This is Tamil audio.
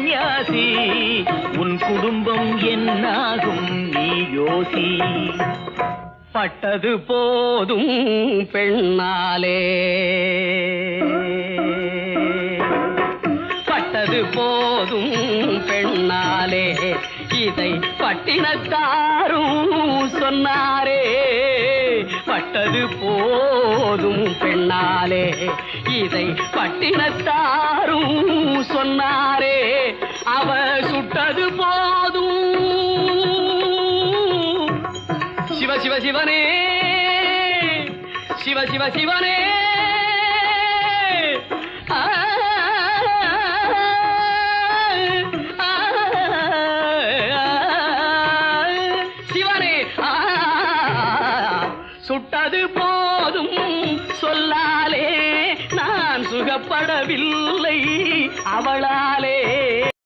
சந்நியாசி உன் குடும்பம் என்னாகும் நீ யோசி பட்டது போதும் பெண்ணாலே பட்டது போதும் பெண்ணாலே இதை பட்டினத்தாரும் சொன்னாரே பட்டது போதும் பெண்ணாலே இதை பட்டினத்தாரும் சொன்னாரே அவ சுட்டது போதும் சிவ சிவ சிவனே சிவ சிவ சிவனே சிவனே சுட்டது போதும் சொல்லாலே நான் சுகப்படவில்லை அவளாலே